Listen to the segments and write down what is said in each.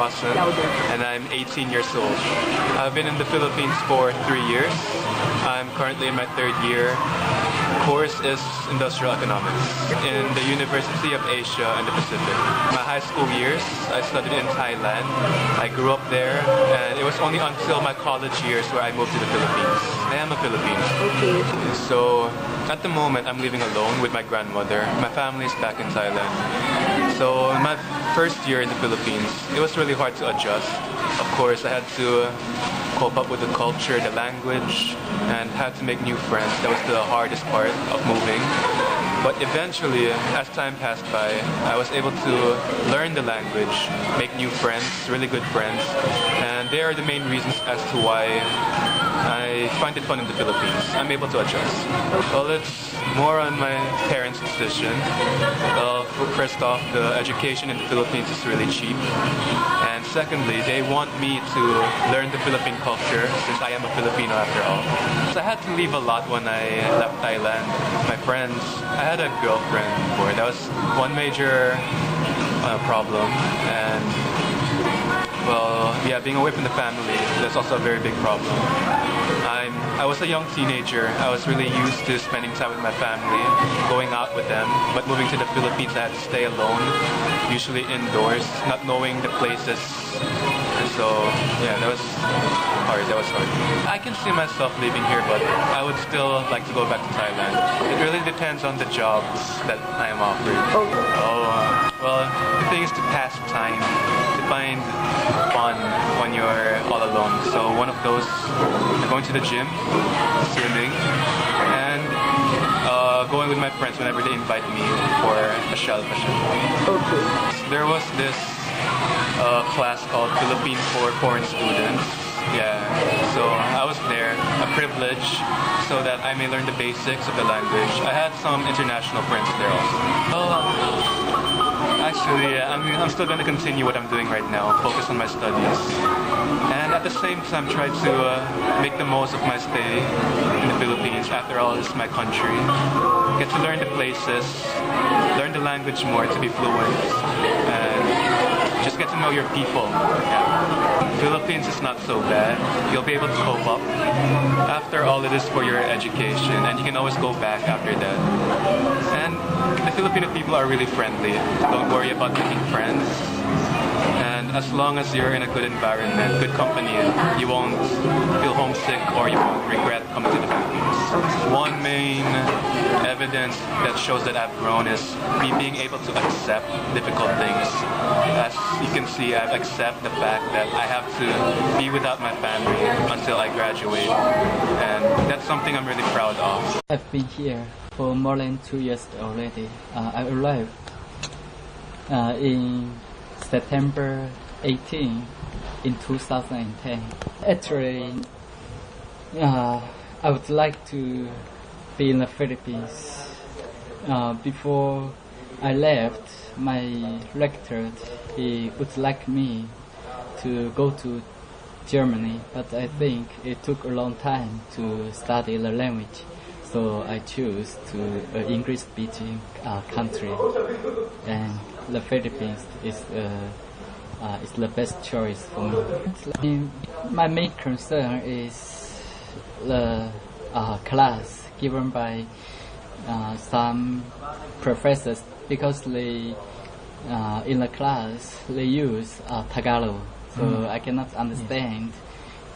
Lawson, and I'm 18 years old. I've been in the Philippines for 3 years. I'm currently in my third year. Course is Industrial Economics in the University of Asia and the Pacific. My high school years, I studied in Thailand. I grew up there, and it was only until my college years where I moved to the Philippines. I am a Filipino. Okay. So at the moment, I'm living alone with my grandmother. My family is back in Thailand. So in my first year in the Philippines, it was really hard to adjust. Of course, I had to cope up with the culture, the language, and had to make new friends. That was the hardest part of moving. But eventually, as time passed by, I was able to learn the language, make new friends, really good friends, and they are the main reasons as to why I find it fun in the Philippines. I'm able to adjust. Well, it's more on my parents' decision. Well, first off, the education in the Philippines is really cheap. And secondly, they want me to learn the Philippine culture since I am a Filipino after all. So I had to leave a lot when I left Thailand. My friends, I had a girlfriend before. That was one major problem. And well, yeah, being away from the family, that's also a very big problem. I was a young teenager. I was really used to spending time with my family, going out with them. But moving to the Philippines, I had to stay alone, usually indoors, not knowing the places. And so, yeah, that was hard. I can see myself living here, but I would still like to go back to Thailand. It really depends on the jobs that I am offered. Well, the thing is to pass time, to find fun when you're all alone. So one of those, going to the gym, swimming, and going with my friends whenever they invite me for a shell. Okay. There was this class called Philippine for Foreign Students. Yeah, so I was there, a privilege, so that I may learn the basics of the language. I had some international friends there also. Actually, I'm still going to continue what I'm doing right now, focus on my studies. And at the same time, try to make the most of my stay in the Philippines. After all, it's my country. Get to learn the places, learn the language more to be fluent, and just get to know your people. Yeah. Philippines is not so bad. You'll be able to cope up. After all, it is for your education, and you can always go back after that. And the Filipino people are really friendly. Don't worry about making friends. And as long as you're in a good environment, good company, you won't feel homesick or you won't regret coming to the Philippines. One main evidence that shows that I've grown is me being able to accept difficult things. As you can see, I've accepted the fact that I have to be without my family until I graduate. And that's something I'm really proud of. I've been here for more than 2 years already. I arrived in September 18 in 2010. Actually, I would like to be in the Philippines. Before I left, my rector, he would like me to go to Germany, but I think it took a long time to study the language. So I choose to English-speaking country, and the Philippines is the best choice for me. My main concern is the class given by some professors, because they in the class they use Tagalog, so I cannot understand.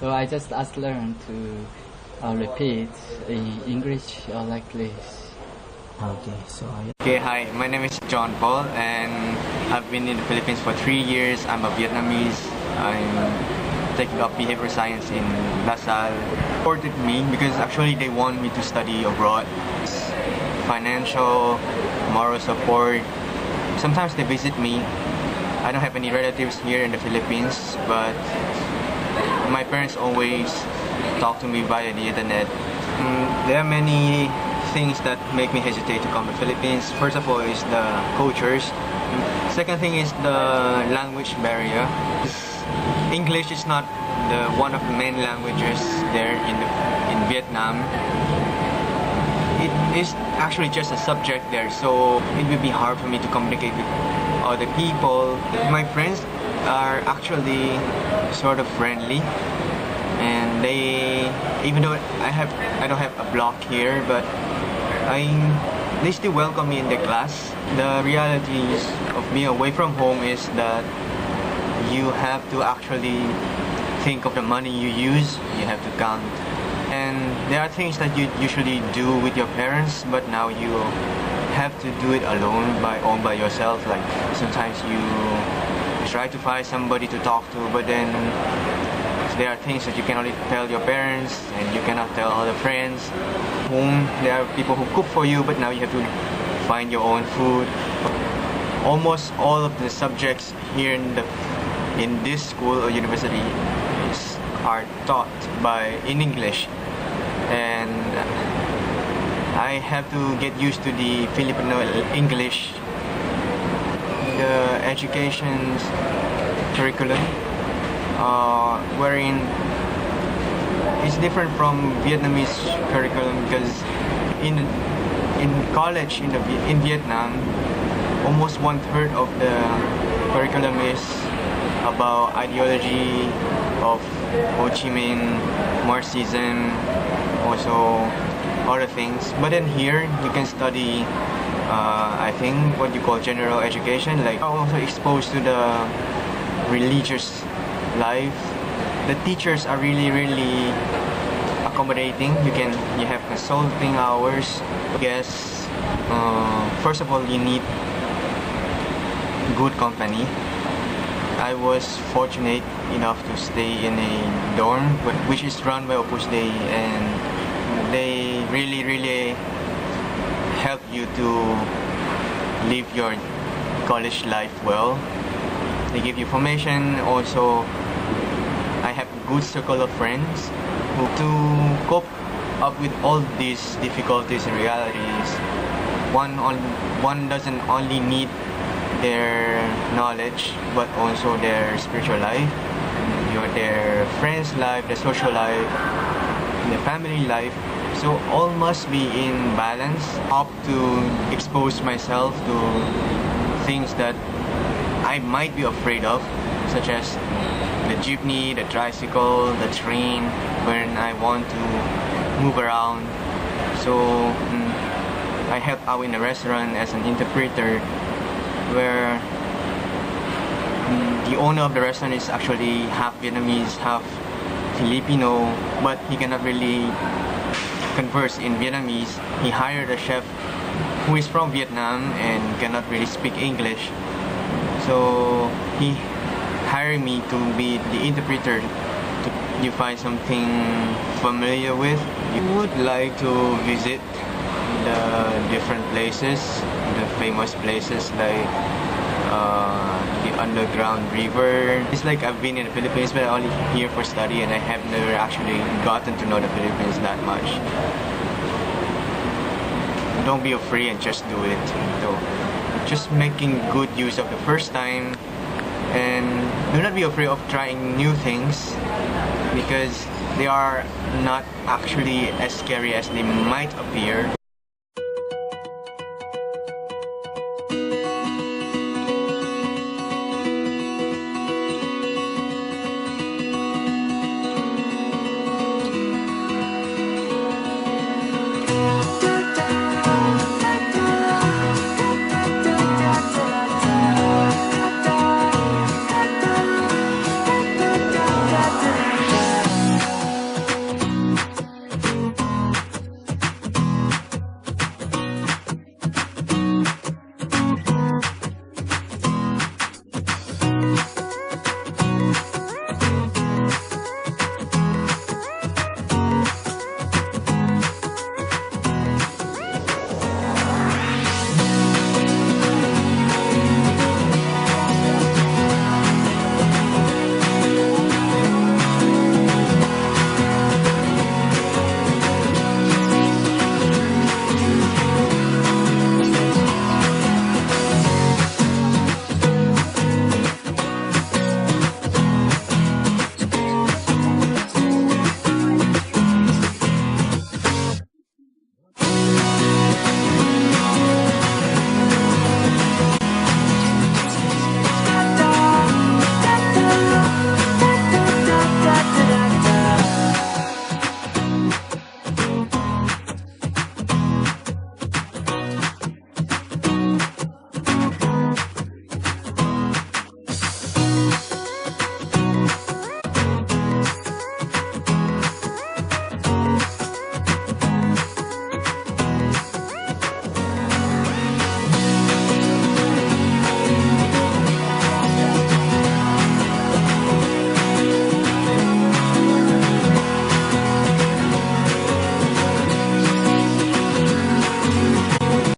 So I just ask them to repeat in English or like this. Okay, hi, my name is John Paul, and I've been in the Philippines for 3 years. I'm a Vietnamese. I'm taking up behavior science in LaSalle. Supported me because actually they want me to study abroad. Financial, moral support. Sometimes they visit me. I don't have any relatives here in the Philippines, but my parents always talk to me via the internet. There are many things that make me hesitate to come to the Philippines. First of all is the cultures. Second thing is the language barrier. English is not one of the main languages there in Vietnam. It is actually just a subject there, so it will be hard for me to communicate with other people. My friends are actually sort of friendly, and even though I don't have a block here, but they still welcome me in the class. The realities of being away from home is that you have to actually think of the money you use, you have to count. And there are things that you usually do with your parents, but now you have to do it alone by yourself. Like sometimes you try to find somebody to talk to, but then there are things that you can only tell your parents and you cannot tell other friends. Home, there are people who cook for you, but now you have to find your own food. Almost all of the subjects here in this school or university are taught in English, and I have to get used to the Filipino English. The education curriculum, wherein it's different from Vietnamese curriculum, because in college in Vietnam, almost 1/3 of the curriculum is about ideology of Ho Chi Minh, Marxism, also other things. But then here you can study I think what you call general education, like also exposed to the religious life. The teachers are really accommodating. You have consulting hours. I guess first of all you need good company. I was fortunate enough to stay in a dorm which is run by Opus Dei, and they really help you to live your college life well. They give you information. Also, I have a good circle of friends who, to cope up with all these difficulties and realities, one doesn't only need their knowledge but also their spiritual life, their friends' life, their social life, their family life. So all must be in balance. Up to expose myself to things that I might be afraid of, such as the jeepney, the tricycle, the train, when I want to move around. So I help out in a restaurant as an interpreter, where the owner of the restaurant is actually half Vietnamese, half Filipino, but he cannot really converse in Vietnamese. He hired a chef who is from Vietnam and cannot really speak English. So he hired me to be the interpreter. You find something familiar with. You would like to visit the different places, the famous places like the underground river. It's like I've been in the Philippines, but I'm only here for study, and I have never actually gotten to know the Philippines that much. Don't be afraid and just do it. So, just making good use of the first time, and do not be afraid of trying new things, because they are not actually as scary as they might appear.